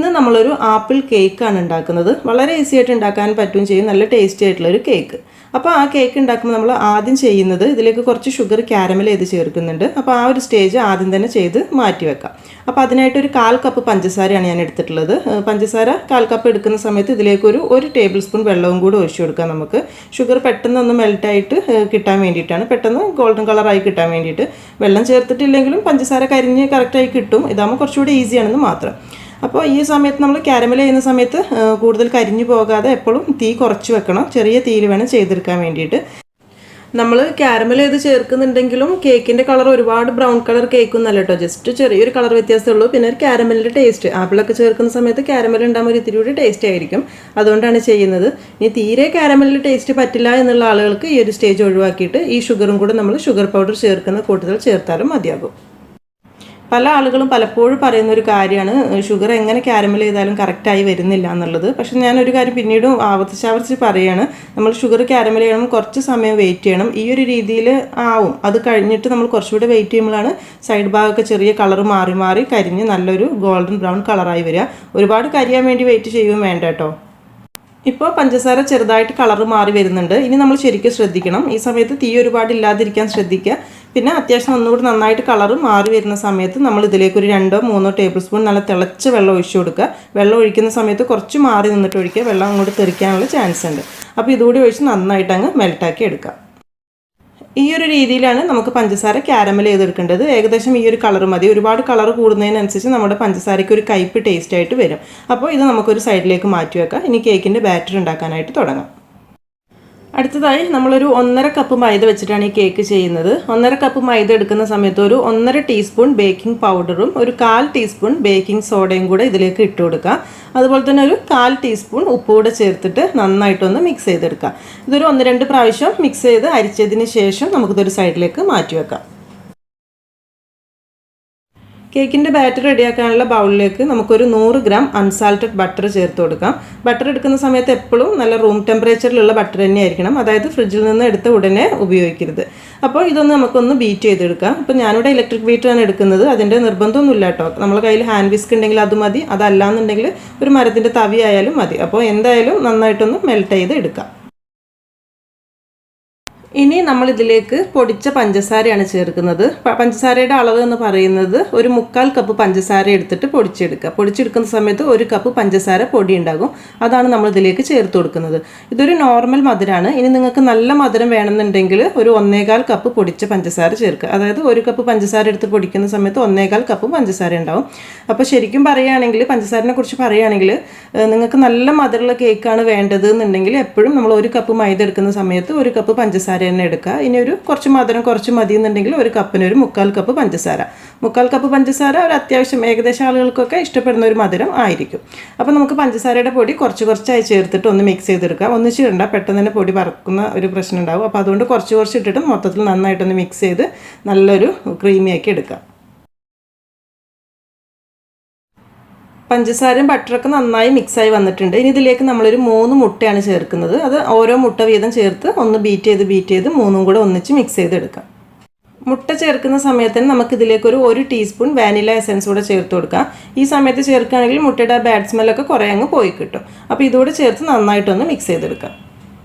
ഇന്ന് നമ്മളൊരു ആപ്പിൾ കേക്കാണ് ഉണ്ടാക്കുന്നത്. വളരെ ഈസി ആയിട്ട് ഉണ്ടാക്കാൻ പറ്റുകയും ചെയ്യും, നല്ല ടേസ്റ്റി ആയിട്ടുള്ളൊരു കേക്ക്. അപ്പോൾ ആ കേക്ക് ഉണ്ടാക്കുമ്പോൾ നമ്മൾ ആദ്യം ചെയ്യുന്നത് ഇതിലേക്ക് കുറച്ച് ഷുഗർ ക്യാരമൽ ചെയ്ത് ചേർക്കുന്നുണ്ട്. അപ്പോൾ ആ ഒരു സ്റ്റേജ് ആദ്യം തന്നെ ചെയ്ത് മാറ്റി വെക്കാം. അപ്പോൾ അതിനായിട്ടൊരു 1/4 കപ്പ് പഞ്ചസാരയാണ് ഞാൻ എടുത്തിട്ടുള്ളത്. പഞ്ചസാര 1/4 കപ്പ് എടുക്കുന്ന സമയത്ത് ഇതിലേക്കൊരു 1 ടേബിൾ സ്പൂൺ വെള്ളവും കൂടി ഒഴിച്ചു കൊടുക്കാം. നമുക്ക് ഷുഗർ പെട്ടെന്ന് ഒന്ന് മെൽറ്റായിട്ട് കിട്ടാൻ വേണ്ടിയിട്ടാണ്, പെട്ടെന്ന് ഗോൾഡൻ കളറായി കിട്ടാൻ വേണ്ടിയിട്ട്. വെള്ളം ചേർത്തിട്ടില്ലെങ്കിലും പഞ്ചസാര കരിഞ്ഞ് കറക്റ്റായി കിട്ടും. ഇതാകുമ്പോൾ കുറച്ചുകൂടി ഈസിയാണെന്ന് മാത്രം. അപ്പോൾ ഈ സമയത്ത് നമ്മൾ ക്യാരമൽ ചെയ്യുന്ന സമയത്ത് കൂടുതൽ കരിഞ്ഞു പോകാതെ എപ്പോഴും തീ കുറച്ച് വെക്കണം. ചെറിയ തീയിൽ വേണം ചെയ്തെടുക്കാൻ വേണ്ടിയിട്ട്. നമ്മൾ ക്യാരമൽ ചെയ്ത് ചേർക്കുന്നുണ്ടെങ്കിലും കേക്കിൻ്റെ കളർ ഒരുപാട് ബ്രൗൺ കളർ കേക്കൊന്നല്ല കേട്ടോ, ജസ്റ്റ് ചെറിയൊരു കളർ വ്യത്യാസമേ ഉള്ളൂ. പിന്നെ ഒരു ക്യാരമലിൻ്റെ ടേസ്റ്റ്, ആപ്പിളൊക്കെ ചേർക്കുന്ന സമയത്ത് ക്യാരമൽ ഉണ്ടാകുമ്പോൾ ഒരു ഇത്തിരി കൂടി ടേസ്റ്റ് ആയിരിക്കും, അതുകൊണ്ടാണ് ചെയ്യുന്നത്. ഇനി തീരെ ക്യാരമലിൻ്റെ ടേസ്റ്റ് പറ്റില്ല എന്നുള്ള ആളുകൾക്ക് ഈ ഒരു സ്റ്റേജ് ഒഴിവാക്കിയിട്ട് ഈ ഷുഗറും കൂടെ നമ്മൾ ഷുഗർ പൗഡർ ചേർക്കുന്ന കൂട്ടത്തിൽ ചേർത്താലും മതിയാകും. പല ആളുകളും പലപ്പോഴും പറയുന്ന ഒരു കാര്യമാണ് ഷുഗർ എങ്ങനെ ക്യാരമൽ ചെയ്താലും കറക്റ്റായി വരുന്നില്ല എന്നുള്ളത്. പക്ഷെ ഞാനൊരു കാര്യം പിന്നീടും ആവർത്തിച്ച് പറയുകയാണ്, നമ്മൾ ഷുഗർ ക്യാരമൽ ചെയ്യണം, കുറച്ച് സമയം വെയിറ്റ് ചെയ്യണം. ഈ ഒരു രീതിയിൽ ആവും. അത് കഴിഞ്ഞിട്ട് നമ്മൾ കുറച്ചുകൂടെ വെയിറ്റ് ചെയ്യുമ്പോഴാണ് സൈഡ് ഭാഗമൊക്കെ ചെറിയ കളർ മാറി മാറി കരിഞ്ഞ് നല്ലൊരു ഗോൾഡൻ ബ്രൗൺ കളറായി വരിക. ഒരുപാട് കരിയാൻ വേണ്ടി വെയിറ്റ് ചെയ്യുകയും വേണ്ട കേട്ടോ. ഇപ്പോൾ പഞ്ചസാര ചെറുതായിട്ട് കളർ മാറി വരുന്നുണ്ട്. ഇനി നമ്മൾ ശരിക്കും ശ്രദ്ധിക്കണം. ഈ സമയത്ത് തീ ഒരുപാട് ഇല്ലാതിരിക്കാൻ ശ്രദ്ധിക്കുക. പിന്നെ അത്യാവശ്യം ഒന്നുകൂടി നന്നായിട്ട് കളർ മാറി വരുന്ന സമയത്ത് നമ്മൾ ഇതിലേക്ക് ഒരു 2-3 ടേബിൾ സ്പൂൺ നല്ല തിളച്ച വെള്ളം ഒഴിച്ചു കൊടുക്കുക. വെള്ളം ഒഴിക്കുന്ന സമയത്ത് കുറച്ച് മാറി നിന്നിട്ട് ഒഴിക്കുക, വെള്ളം അങ്ങോട്ട് തെറിക്കാനുള്ള ചാൻസ് ഉണ്ട്. അപ്പോൾ ഇതുകൂടി ഒഴിച്ച് നന്നായിട്ട് അങ്ങ് മെൽറ്റാക്കി എടുക്കുക. ഈ ഒരു രീതിയിലാണ് നമുക്ക് പഞ്ചസാര ക്യാരമൽ ചെയ്തെടുക്കേണ്ടത്. ഏകദേശം ഈ ഒരു കളർ മതി. ഒരുപാട് കളർ കൂടുന്നതിനനുസരിച്ച് നമ്മുടെ പഞ്ചസാരയ്ക്ക് ഒരു കയ്പ്പ് ടേസ്റ്റ് ആയിട്ട് വരും. അപ്പോൾ ഇത് നമുക്കൊരു സൈഡിലേക്ക് മാറ്റി വെക്കാം. ഇനി കേക്കിൻ്റെ ബാറ്റർ ഉണ്ടാക്കാനായിട്ട് തുടങ്ങാം. അടുത്തതായി നമ്മളൊരു 1.5 കപ്പ് മൈദ വെച്ചിട്ടാണ് ഈ കേക്ക് ചെയ്യുന്നത്. 1.5 കപ്പ് മൈദ എടുക്കുന്ന സമയത്ത് ഒരു 1.5 ടീസ്പൂൺ ബേക്കിംഗ് പൗഡറും ഒരു 1/4 ടീസ്പൂൺ ബേക്കിംഗ് സോഡയും കൂടെ ഇതിലേക്ക് ഇട്ട് കൊടുക്കുക. അതുപോലെ തന്നെ ഒരു 1/4 ടീസ്പൂൺ ഉപ്പ് കൂടെ ചേർത്തിട്ട് നന്നായിട്ടൊന്ന് മിക്സ് ചെയ്തെടുക്കുക. ഇതൊരു 1-2 പ്രാവശ്യം മിക്സ് ചെയ്ത് അരിച്ചതിന് ശേഷം നമുക്കിതൊരു സൈഡിലേക്ക് മാറ്റി വെക്കാം. കേക്കിൻ്റെ ബാറ്റർ റെഡിയാക്കാനുള്ള ബൗളിലേക്ക് നമുക്കൊരു 100 ഗ്രാം അൺസാൾട്ടഡ് ബട്ടർ ചേർത്ത് കൊടുക്കാം. ബട്ടർ എടുക്കുന്ന സമയത്ത് എപ്പോഴും നല്ല റൂം ടെമ്പറേച്ചറിലുള്ള ബട്ടർ തന്നെ ആയിരിക്കണം, അതായത് ഫ്രിഡ്ജിൽ നിന്ന് എടുത്ത ഉടനെ ഉപയോഗിക്കരുത്. അപ്പോൾ ഇതൊന്ന് നമുക്കൊന്ന് ബീറ്റ് ചെയ്തെടുക്കാം. അപ്പോൾ ഞാനിവിടെ ഇലക്ട്രിക് ബീറ്ററാണ് എടുക്കുന്നത്. അതിൻ്റെ നിർബന്ധമൊന്നുമില്ല കേട്ടോ. നമ്മുടെ കയ്യിൽ ഹാൻഡ് വിസ്ക് ഉണ്ടെങ്കിൽ അത് മതി, അതല്ലാന്നുണ്ടെങ്കിൽ ഒരു മരത്തിൻ്റെ തവി ആയാലും മതി. അപ്പോൾ എന്തായാലും നന്നായിട്ടൊന്ന് മെൽറ്റ് ചെയ്ത് എടുക്കാം. ഇനി നമ്മളിതിലേക്ക് പൊടിച്ച പഞ്ചസാരയാണ് ചേർക്കുന്നത്. പഞ്ചസാരയുടെ അളവ് എന്ന് പറയുന്നത് ഒരു 1/4 കപ്പ് പഞ്ചസാര എടുത്തിട്ട് പൊടിച്ചെടുക്കുക. പൊടിച്ചെടുക്കുന്ന സമയത്ത് 1 കപ്പ് പഞ്ചസാര പൊടി ഉണ്ടാകും, അതാണ് നമ്മളിതിലേക്ക് ചേർത്ത് കൊടുക്കുന്നത്. ഇതൊരു നോർമൽ മധുരമാണ്. ഇനി നിങ്ങൾക്ക് നല്ല മധുരം വേണമെന്നുണ്ടെങ്കിൽ ഒരു 1/4 കപ്പ് പൊടിച്ച പഞ്ചസാര ചേർക്കുക. അതായത് 1 കപ്പ് പഞ്ചസാര എടുത്ത് പൊടിക്കുന്ന സമയത്ത് 1/4 കപ്പ് പഞ്ചസാര ഉണ്ടാവും. അപ്പോൾ ശരിക്കും പറയുകയാണെങ്കിൽ, പഞ്ചസാരനെ കുറിച്ച് പറയുകയാണെങ്കിൽ, നിങ്ങൾക്ക് നല്ല മധുരമുള്ള കേക്കാണ് വേണ്ടത് എന്നുണ്ടെങ്കിൽ എപ്പോഴും നമ്മൾ 1 കപ്പ് മൈദ എടുക്കുന്ന സമയത്ത് 1 കപ്പ് പഞ്ചസാര തന്നെ എടുക്കുക. ഇനി ഒരു കുറച്ച് മധുരം കുറച്ച് മതി എന്നുണ്ടെങ്കിൽ 1 കപ്പിന് ഒരു 1/4 കപ്പ് പഞ്ചസാര. 1/4 കപ്പ് പഞ്ചസാര ഒരു അത്യാവശ്യം ഏകദേശം ആളുകൾക്കൊക്കെ ഇഷ്ടപ്പെടുന്ന ഒരു മധുരം ആയിരിക്കും. അപ്പോൾ നമുക്ക് പഞ്ചസാരയുടെ പൊടി കുറച്ചായി ചേർത്തിട്ട് ഒന്ന് മിക്സ് ചെയ്തെടുക്കാം. ഒന്നിച്ചിടണ്ട, പെട്ടെന്ന് തന്നെ പൊടി പറക്കുന്ന ഒരു പ്രശ്നം ഉണ്ടാവും. അപ്പോൾ അതുകൊണ്ട് കുറച്ച് ഇട്ടിട്ട് മൊത്തത്തിൽ നന്നായിട്ടൊന്ന് മിക്സ് ചെയ്ത് നല്ലൊരു ക്രീമിയാക്കി എടുക്കാം. പഞ്ചസാരയും ബട്ടറൊക്കെ നന്നായി മിക്സായി വന്നിട്ടുണ്ട്. ഇനി ഇതിലേക്ക് നമ്മളൊരു 3 മുട്ടയാണ് ചേർക്കുന്നത്. അത് ഓരോ മുട്ട വീതം ചേർത്ത് ഒന്ന് ബീറ്റ് ചെയ്ത് 3 കൂടെ ഒന്നിച്ച് മിക്സ് ചെയ്തെടുക്കാം. മുട്ട ചേർക്കുന്ന സമയത്ത് തന്നെ നമുക്കിതിലേക്കൊരു 1 ടീസ്പൂൺ വാനില എസൻസ് കൂടെ ചേർത്ത് കൊടുക്കാം. ഈ സമയത്ത് ചേർക്കുകയാണെങ്കിൽ മുട്ടയുടെ ബാഡ് സ്മെല്ലൊക്കെ കുറേ അങ്ങ് പോയി കിട്ടും. അപ്പോൾ ഇതുകൂടെ ചേർത്ത് നന്നായിട്ടൊന്ന് മിക്സ് ചെയ്തെടുക്കാം.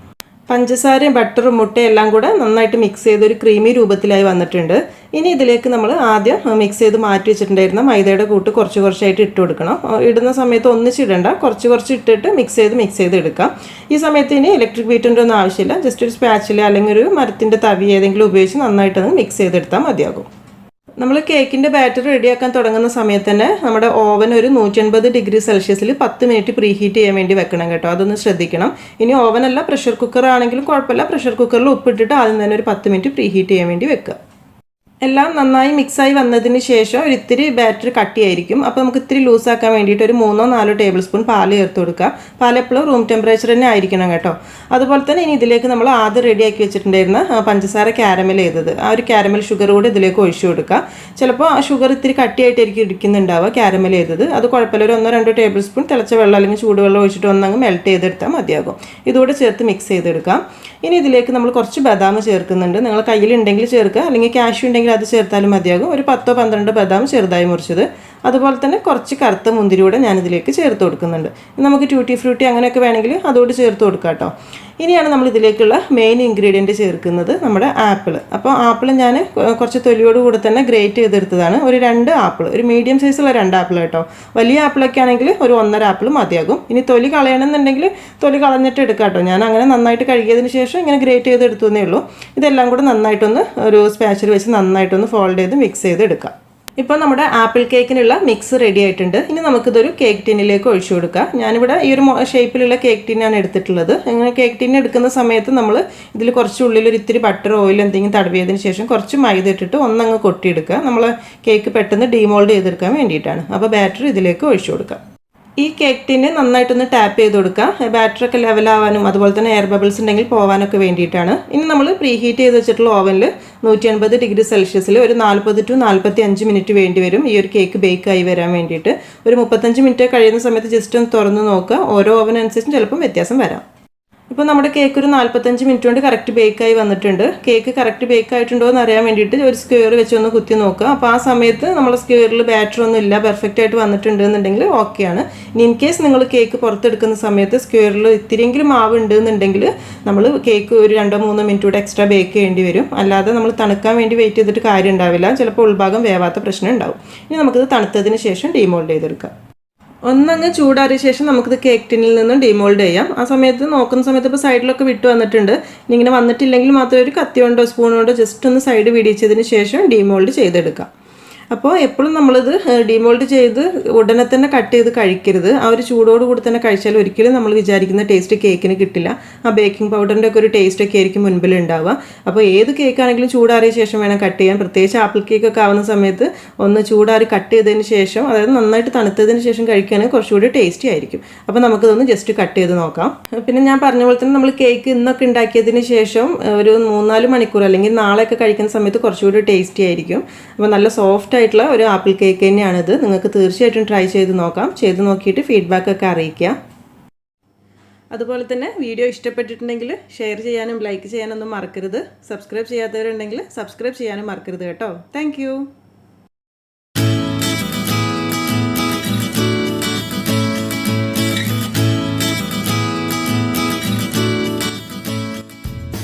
പഞ്ചസാരയും ബട്ടറും മുട്ടയും എല്ലാം കൂടെ നന്നായിട്ട് മിക്സ് ചെയ്ത് ഒരു ക്രീമി രൂപത്തിലായി വന്നിട്ടുണ്ട്. ഇനി ഇതിലേക്ക് നമ്മൾ ആദ്യം മിക്സ് ചെയ്ത് മാറ്റി വെച്ചിട്ടുണ്ടായിരുന്ന മൈദയുടെ കൂട്ട് കുറച്ചായിട്ട് ഇട്ട് കൊടുക്കണം. ഇടുന്ന സമയത്ത് ഒന്നിച്ചിടണ്ട, കുറച്ച് ഇട്ടിട്ട് മിക്സ് ചെയ്ത് എടുക്കാം. ഈ സമയത്ത് ഇനി ഇലക്ട്രിക് ബീറ്ററിൻ്റെ ഒന്നും ആവശ്യമില്ല. ജസ്റ്റ് ഒരു സ്പാച്ചില അല്ലെങ്കിൽ ഒരു മരത്തിൻ്റെ തവി ഏതെങ്കിലും ഉപയോഗിച്ച് നന്നായിട്ടൊന്ന് മിക്സ് ചെയ്തെടുത്താൽ മതിയാകും. നമ്മൾ കേക്കിൻ്റെ ബാറ്റർ റെഡിയാക്കാൻ തുടങ്ങുന്ന സമയത്ത് തന്നെ നമ്മുടെ ഓവൻ ഒരു 180 ഡിഗ്രി സെൽഷ്യസിൽ 10 മിനിറ്റ് പ്രീ ഹീറ്റ് ചെയ്യാൻ വേണ്ടി വെക്കണം കേട്ടോ. അതൊന്ന് ശ്രദ്ധിക്കണം. ഇനി ഓവനല്ല, പ്രഷർ കുക്കർ ആണെങ്കിലും കുഴപ്പമില്ല. പ്രഷർ കുക്കറിൽ ഉപ്പിട്ടിട്ട് ആദ്യം തന്നെ ഒരു 10 മിനിറ്റ് പ്രീ ഹീറ്റ് ചെയ്യാൻ വേണ്ടി വെക്കുക. എല്ലാം നന്നായി മിക്സായി വന്നതിന് ശേഷം ഒരു ഇത്തിരി ബാറ്റർ കട്ടിയായിരിക്കും. അപ്പോൾ നമുക്ക് ഇത്തിരി ലൂസാക്കാൻ വേണ്ടിയിട്ട് ഒരു 3-4 ടേബിൾ സ്പൂൺ പാല് ചേർത്ത് കൊടുക്കുക. പാൽ എപ്പോഴും റൂം ടെമ്പറേച്ചർ തന്നെ ആയിരിക്കണം കേട്ടോ. അതുപോലെ തന്നെ ഇനി ഇതിലേക്ക് നമ്മൾ ആദ്യം റെഡിയാക്കി വെച്ചിട്ടുണ്ടായിരുന്ന പഞ്ചസാര ക്യാരമൽ ചെയ്തത്, ആ ഒരു ക്യാരമൽ ഷുഗർ കൂടെ ഇതിലേക്ക് ഒഴിച്ചു കൊടുക്കുക. ചിലപ്പോൾ ആ ഷുഗർ ഇത്തിരി കട്ടിയായിട്ടായിരിക്കും ഇരിക്കുന്നുണ്ടാവുക ക്യാരമൽ ചെയ്തത്. അത് കുഴപ്പമില്ല, ഒരു 1-2 ടേബിൾ സ്പൂൺ തിളച്ച വെള്ളം അല്ലെങ്കിൽ ചൂടുവെള്ളം ഒഴിച്ചിട്ട് ഒന്നങ്ങ് മെൽറ്റ് ചെയ്തെടുത്താൽ മതിയാകും. ഇതുകൂടെ ചേർത്ത് മിക്സ് ചെയ്തെടുക്കാം. ഇനി ഇതിലേക്ക് നമ്മൾ കുറച്ച് ബദാം ചേർക്കുന്നുണ്ട്. നിങ്ങൾ കയ്യിലുണ്ടെങ്കിൽ ചേർക്കുക, അല്ലെങ്കിൽ കാഷ്യൂ ഉണ്ടെങ്കിൽ അത് ചേർത്താലും മതിയാകും. ഒരു 10-12 ബദാം ചെറുതായി മുറിച്ചത്. അതുപോലെ തന്നെ കുറച്ച് കറുത്ത മുന്തിരി കൂടെ ഞാനിതിലേക്ക് ചേർത്ത് കൊടുക്കുന്നുണ്ട്. നമുക്ക് ട്യൂട്ടി ഫ്രൂട്ടി അങ്ങനെയൊക്കെ വേണമെങ്കിൽ അതോട് ചേർത്ത് കൊടുക്കാം കേട്ടോ. ഇനിയാണ് നമ്മൾ ഇതിലേക്കുള്ള മെയിൻ ഇൻഗ്രീഡിയൻറ്റ് ചേർക്കുന്നത് നമ്മുടെ ആപ്പിൾ. അപ്പോൾ ആപ്പിൾ ഞാൻ കുറച്ച് തൊലിയോട് കൂടെ തന്നെ ഗ്രേറ്റ് ചെയ്തെടുത്തതാണ്. ഒരു 2 ആപ്പിൾ, ഒരു മീഡിയം സൈസുള്ള 2 ആപ്പിൾ കേട്ടോ. വലിയ ആപ്പിളൊക്കെ ആണെങ്കിൽ ഒരു 1.5 ആപ്പിൾ മതിയാകും. ഇനി തൊലി കളയണമെന്നുണ്ടെങ്കിൽ തൊലി കളഞ്ഞിട്ട് എടുക്കാം കേട്ടോ. ഞാൻ അങ്ങനെ നന്നായിട്ട് കഴുകിയതിന് ശേഷം ഇങ്ങനെ ഗ്രേറ്റ് ചെയ്തെടുത്തേ ഉള്ളൂ. ഇതെല്ലാം കൂടെ നന്നായിട്ടൊന്ന് ഒരു സ്പാച്ചിൽ വെച്ച് നന്നായിട്ടൊന്ന് ഫോൾഡ് ചെയ്ത് മിക്സ് ചെയ്തെടുക്കാം. ഇപ്പോൾ നമ്മുടെ ആപ്പിൾ കേക്കിനുള്ള മിക്സ് റെഡി ആയിട്ടുണ്ട്. ഇനി നമുക്കിതൊരു കേക്ക് ടിന്നിലേക്ക് ഒഴിച്ചു കൊടുക്കാം. ഞാനിവിടെ ഈ ഒരു ഷേപ്പിലുള്ള കേക്ക് ടിന്നാണ് എടുത്തിട്ടുള്ളത്. അങ്ങനെ കേക്ക് ടിൻ എടുക്കുന്ന സമയത്ത് നമ്മൾ ഇതിൽ കുറച്ച് ഉള്ളിൽ ഒരു ഇത്തിരി ബട്ടർ ഓയിൽ എന്തെങ്കിലും തടവിയതിന് ശേഷം കുറച്ച് മൈദ ഇട്ടിട്ട് ഒന്നങ്ങ് കൊട്ടിയെടുക്കുക. നമ്മൾ കേക്ക് പെട്ടെന്ന് ഡീമോൾഡ് ചെയ്തെടുക്കാൻ വേണ്ടിയിട്ടാണ്. അപ്പോൾ ബാറ്റർ ഇതിലേക്ക് ഒഴിച്ചു കൊടുക്കാം. ഈ കേക്ക് ടിന് നന്നായിട്ടൊന്ന് ടാപ്പ് ചെയ്ത് കൊടുക്കുക. ബാറ്ററൊക്കെ ലെവലാവാനും അതുപോലെ തന്നെ എയർ ബബിൾസ് ഉണ്ടെങ്കിൽ പോകാനൊക്കെ വേണ്ടിയിട്ടാണ്. ഇനി നമ്മൾ പ്രീ ഹീറ്റ് ചെയ്ത് വെച്ചിട്ടുള്ള ഓവനിൽ 180 ഡിഗ്രി സെൽഷ്യസിൽ ഒരു 40 to 45 മിനിറ്റ് വേണ്ടി വരും ഈ ഒരു കേക്ക് ബേക്കായി വരാൻ വേണ്ടിയിട്ട്. ഒരു 35 മിനിറ്റ് കഴിയുന്ന സമയത്ത് ജസ്റ്റ് ഒന്ന് തുറന്ന് നോക്കുക. ഓരോ ഓവൻ അനുസരിച്ച് ചിലപ്പം വ്യത്യാസം വരാം. ഇപ്പോൾ നമ്മുടെ കേക്ക് ഒരു 45 മിനിറ്റ് കൊണ്ട് കറക്റ്റ് ബേക്കായി വന്നിട്ടുണ്ട്. കേക്ക് കറക്റ്റ് ബേക്ക് ആയിട്ടുണ്ടോ എന്ന് അറിയാൻ വേണ്ടിയിട്ട് ഒരു സ്ക്വയർ വെച്ച് ഒന്ന് കുത്തി നോക്കുക. അപ്പോൾ ആ സമയത്ത് നമ്മുടെ സ്ക്വയറിൽ ബാറ്റർ ഒന്നും ഇല്ല, പെർഫെക്റ്റ് ആയിട്ട് വന്നിട്ടുണ്ട് എന്നുണ്ടെങ്കിൽ ഓക്കെയാണ്. ഇനി ഇൻ കേസ് നിങ്ങൾ കേക്ക് പുറത്തെടുക്കുന്ന സമയത്ത് സ്ക്വയറിൽ ഇത്തിരിയെങ്കിലും മാവ് ഉണ്ട് എന്നുണ്ടെങ്കിൽ നമ്മൾ കേക്ക് ഒരു 2-3 മിനിറ്റ് കൂടെ എക്സ്ട്രാ ബേക്ക് ചെയ്യേണ്ടി വരും. അല്ലാതെ നമ്മൾ തണുക്കാൻ വേണ്ടി വെയിറ്റ് ചെയ്തിട്ട് കാര്യം ഉണ്ടാവില്ല. ചിലപ്പോൾ ഉൾഭാഗം വേവാത്ത പ്രശ്നം ഉണ്ടാവും. ഇനി നമുക്കിത് തണുത്തതിന് ശേഷം ഡീമോൾഡ് ചെയ്തെടുക്കാം. ഒന്നങ്ങ് ചൂടാറിയ ശേഷം നമുക്കിത് കേക്ക് ടിന്നിൽ നിന്നും ഡീമോൾഡ് ചെയ്യാം. ആ സമയത്ത് നോക്കുന്ന സമയത്ത് ഇപ്പോൾ സൈഡിലൊക്കെ വിട്ട് വന്നിട്ടുണ്ട്. ഇനി ഇങ്ങനെ വന്നിട്ടില്ലെങ്കിൽ മാത്രം ഒരു കത്തി കൊണ്ടോ സ്പൂൺ കൊണ്ടോ ജസ്റ്റ് ഒന്ന് സൈഡ് വിടിച്ചതിന് ശേഷം ഡീമോൾഡ് ചെയ്തെടുക്കാം. അപ്പോൾ എപ്പോഴും നമ്മളിത് ഡീമോൾഡ് ചെയ്ത് ഉടനെ തന്നെ കട്ട് ചെയ്ത് കഴിക്കരുത്. ആ ഒരു ചൂടോട് കൂടി തന്നെ കഴിച്ചാൽ ഒരിക്കലും നമ്മൾ വിചാരിക്കുന്ന ടേസ്റ്റ് കേക്കിന് കിട്ടില്ല. ആ ബേക്കിംഗ് പൗഡറിൻ്റെ ഒക്കെ ഒരു ടേസ്റ്റൊക്കെ ആയിരിക്കും മുൻപിൽ ഉണ്ടാവുക. അപ്പോൾ ഏത് കേക്കാണെങ്കിലും ചൂടാറിയ ശേഷം വേണം കട്ട് ചെയ്യാൻ. പ്രത്യേകിച്ച് ആപ്പിൾ കേക്കൊക്കെ ആവുന്ന സമയത്ത് ഒന്ന് ചൂടാറി കട്ട് ചെയ്തതിന് ശേഷം, അതായത് നന്നായിട്ട് തണുത്തതിന് ശേഷം കഴിക്കുകയാണെങ്കിൽ കുറച്ചുകൂടി ടേസ്റ്റി ആയിരിക്കും. അപ്പോൾ നമുക്കിതൊന്ന് ജസ്റ്റ് കട്ട് ചെയ്ത് നോക്കാം. പിന്നെ ഞാൻ പറഞ്ഞ പോലെ തന്നെ നമ്മൾ കേക്ക് ഇന്നൊക്കെ ഉണ്ടാക്കിയതിന് ശേഷം ഒരു 3-4 മണിക്കൂർ അല്ലെങ്കിൽ നാളെയൊക്കെ കഴിക്കുന്ന സമയത്ത് കുറച്ചുകൂടി ടേസ്റ്റി ആയിരിക്കും. അപ്പോൾ നല്ല സോഫ്റ്റ് ആയിട്ടുള്ള ഒരു ആപ്പിൾ കേക്ക് തന്നെയാണിത്. നിങ്ങൾക്ക് തീർച്ചയായിട്ടും ട്രൈ ചെയ്ത് നോക്കാം. ചെയ്ത് നോക്കിയിട്ട് ഫീഡ്ബാക്കൊക്കെ അറിയിക്കുക. അതുപോലെ തന്നെ വീഡിയോ ഇഷ്ടപ്പെട്ടിട്ടുണ്ടെങ്കിൽ ഷെയർ ചെയ്യാനും ലൈക്ക് ചെയ്യാനൊന്നും മറക്കരുത്. സബ്സ്ക്രൈബ് ചെയ്യാത്തവരുണ്ടെങ്കിൽ സബ്സ്ക്രൈബ് ചെയ്യാനും മറക്കരുത് കേട്ടോ. താങ്ക്